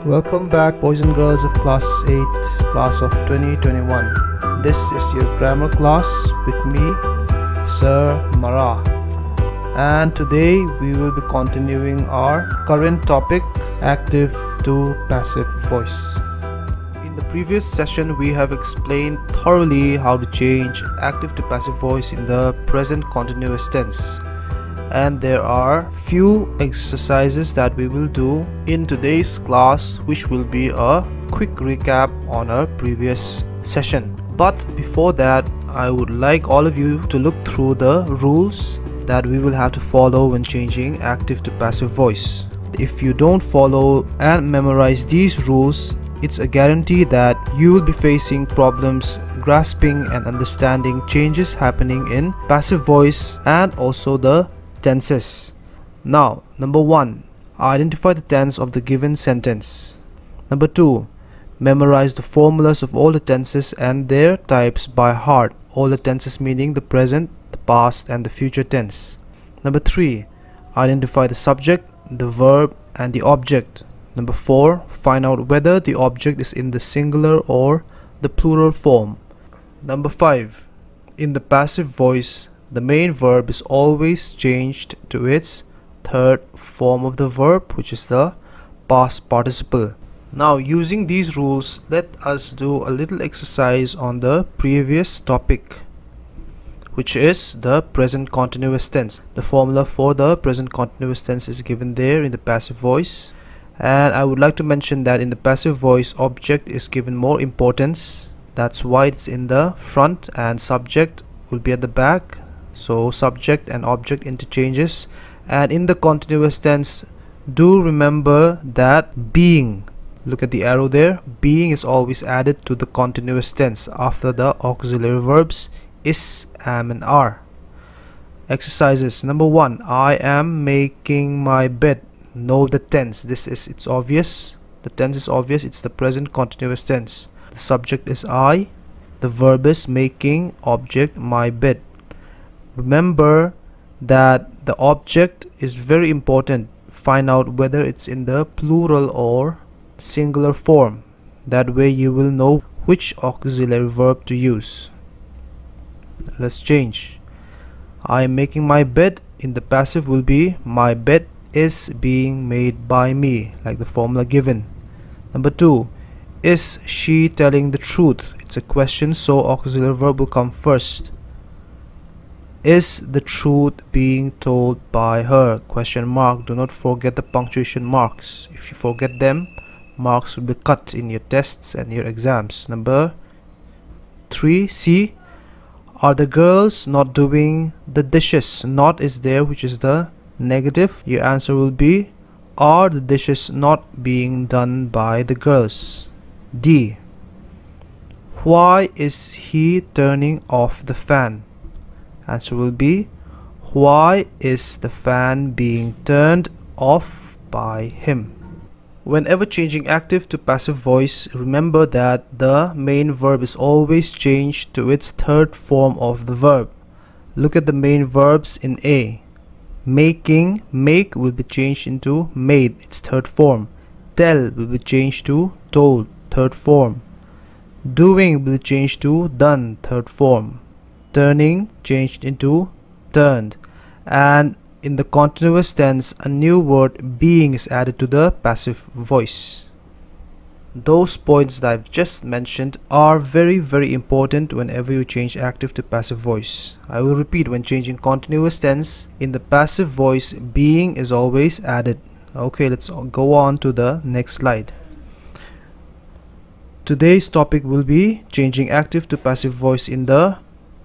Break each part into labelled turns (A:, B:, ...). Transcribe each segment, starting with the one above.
A: Welcome back, boys and girls of class 8, class of 2021. This is your grammar class with me, Sir Mara. And today we will be continuing our current topic, active to passive voice. In the previous session, we have explained thoroughly how to change active to passive voice in the present continuous tense. And there are few exercises that we will do in today's class, which will be a quick recap on our previous session. But before that, I would like all of you to look through the rules that we will have to follow when changing active to passive voice. If you don't follow and memorize these rules, it's a guarantee that you will be facing problems grasping and understanding changes happening in passive voice and also the tenses. Now, number 1, identify the tense of the given sentence. Number 2, memorize the formulas of all the tenses and their types by heart. All the tenses meaning the present, the past and the future tense. Number 3, identify the subject, the verb and the object. Number 4, find out whether the object is in the singular or the plural form. Number 5, in the passive voice, the main verb is always changed to its third form of the verb, which is the past participle. Now, using these rules, let us do a little exercise on the previous topic, which is the present continuous tense. The formula for the present continuous tense is given there in the passive voice, and I would like to mention that in the passive voice, object is given more importance. That's why it's in the front and subject will be at the back. So subject and object interchanges. And in the continuous tense, do remember that being, look at the arrow there, being is always added to the continuous tense after the auxiliary verbs is, am and are. Exercises. Number 1, I am making my bed. Know the tense. It's obvious. The tense is obvious. It's the present continuous tense. The subject is I, the verb is making, object my bed. Remember that the object is very important. Find out whether it's in the plural or singular form. That way you will know which auxiliary verb to use. Let's change. I am making my bed. In the passive will be my bed is being made by me, like the formula given. Number 2, is she telling the truth? It's a question, so auxiliary verb will come first. Is the truth being told by her? Question mark. Do not forget the punctuation marks. If you forget them, marks will be cut in your tests and your exams. Number 3, C. Are the girls not doing the dishes? Not is there, which is the negative. Your answer will be, are the dishes not being done by the girls? D. Why is he turning off the fan? Answer will be, why is the fan being turned off by him? Whenever changing active to passive voice, remember that the main verb is always changed to its third form of the verb. Look at the main verbs in A. Making, make will be changed into made, its third form. Tell will be changed to told, third form. Doing will be changed to done, third form. Turning changed into turned. And in the continuous tense, a new word being is added to the passive voice. Those points that I've just mentioned are very important whenever you change active to passive voice. I will repeat, when changing continuous tense, in the passive voice, being is always added. Okay, let's go on to the next slide. Today's topic will be changing active to passive voice in the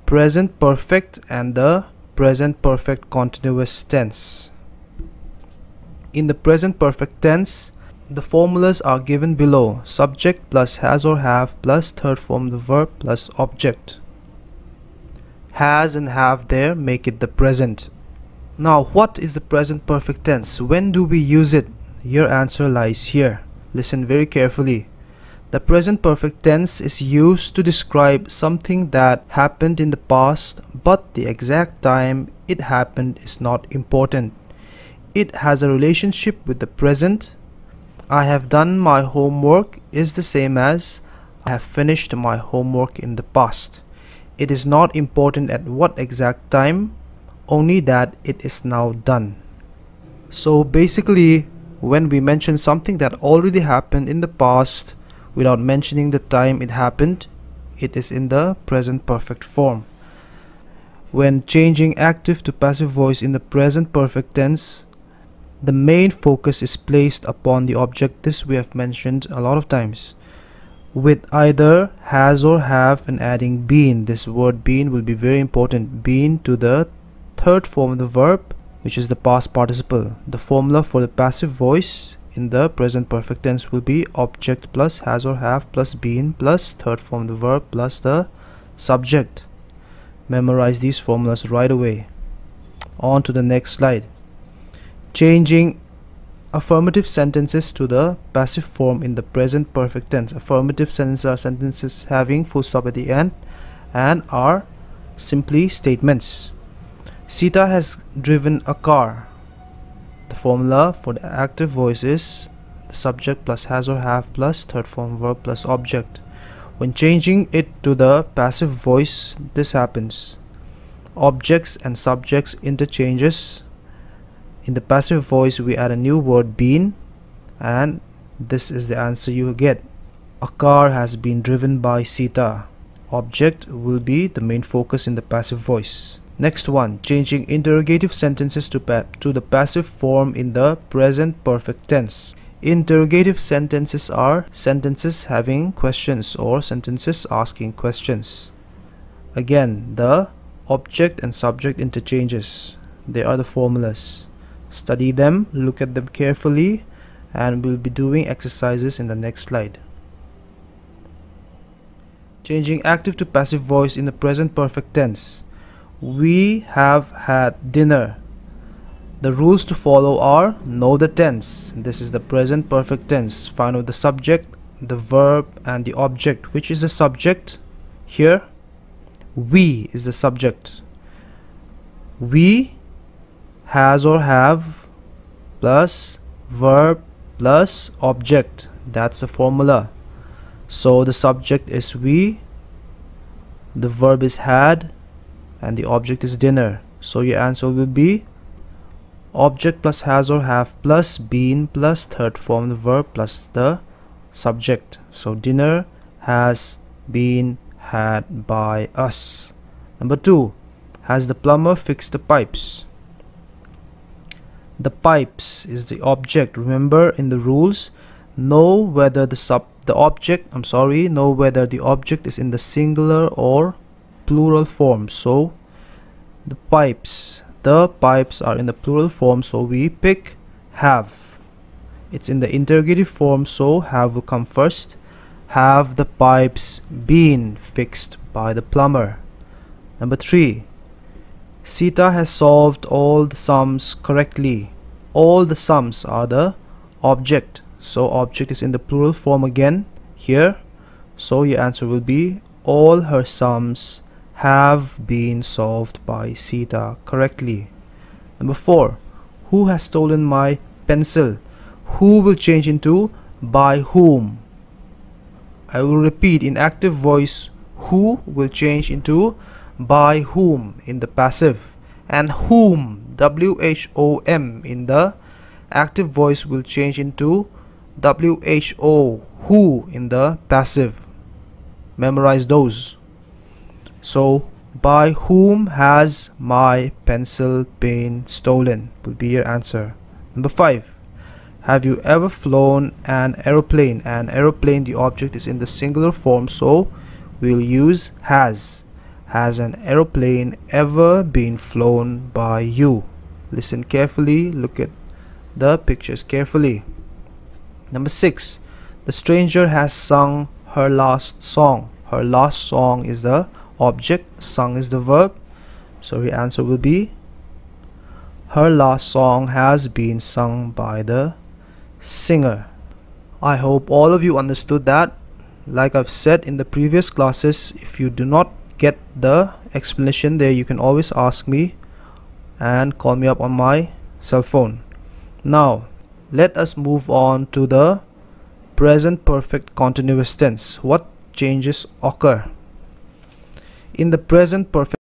A: present perfect and the present perfect continuous tense. In the present perfect tense, the formulas are given below. Subject plus has or have plus third form of the verb plus object. Has and have there make it the present. Now, what is the present perfect tense? When do we use it? Your answer lies here. Listen very carefully. The present perfect tense is used to describe something that happened in the past, but the exact time it happened is not important. It has a relationship with the present, I have done my homework is the same as I have finished my homework in the past. It is not important at what exact time, only that it is now done. So basically, when we mention something that already happened in the past without mentioning the time it happened, it is in the present perfect form. When changing active to passive voice in the present perfect tense, the main focus is placed upon the object. This we have mentioned a lot of times. With either has or have and adding been. This word been will be very important. Been to the third form of the verb, which is the past participle. The formula for the passive voice in the present perfect tense will be object plus has or have plus been plus third form of the verb plus the subject. Memorize these formulas right away. On to the next slide. Changing affirmative sentences to the passive form in the present perfect tense. Affirmative sentences are sentences having full stop at the end and are simply statements. Sita has driven a car. The formula for the active voice is the subject plus has or have plus third form verb plus object. When changing it to the passive voice, this happens. Objects and subjects interchanges. In the passive voice, we add a new word been, and this is the answer you get. A car has been driven by Sita. Object will be the main focus in the passive voice. Next one, changing interrogative sentences to the passive form in the present perfect tense. Interrogative sentences are sentences having questions or sentences asking questions. Again, the object and subject interchanges. They are the formulas. Study them, look at them carefully, and we'll be doing exercises in the next slide. Changing active to passive voice in the present perfect tense. We have had dinner. The rules to follow are: know the tense. This is the present perfect tense. Find out the subject, the verb, and the object. Which is the subject here? We is the subject. We, has or have, plus verb plus object. That's the formula. So the subject is we, the verb is had, and the object is dinner. So your answer will be object plus has or have plus been plus third form the verb plus the subject. So dinner has been had by us. Number 2, has the plumber fixed the pipes? The pipes is the object. Remember, in the rules, know whether the object is in the singular or plural form. So the pipes are in the plural form, so we pick have. It's in the interrogative form, so have will come first. Have the pipes been fixed by the plumber? Number 3, Sita has solved all the sums correctly. All the sums are the object, so object is in the plural form again here. So your answer will be all her sums have been solved by Sita correctly. Number 4, who has stolen my pencil? Who will change into by whom? I will repeat, in active voice, who will change into by whom in the passive, and whom, W-H-O-M, in the active voice will change into W-H-O, who, in the passive. Memorize those. So by whom has my pencil been stolen will be your answer. Number 5, have you ever flown an aeroplane? An aeroplane, the object is in the singular form, so we'll use has. Has an aeroplane ever been flown by you? Listen carefully, look at the pictures carefully. Number 6, the stranger has sung her last song. Her last song is the object, sung is the verb, so your answer will be her last song has been sung by the singer. I hope all of you understood that. Like I've said in the previous classes, if you do not get the explanation there, you can always ask me and call me up on my cell phone. Now let us move on to the present perfect continuous tense. What changes occur? In the present perfect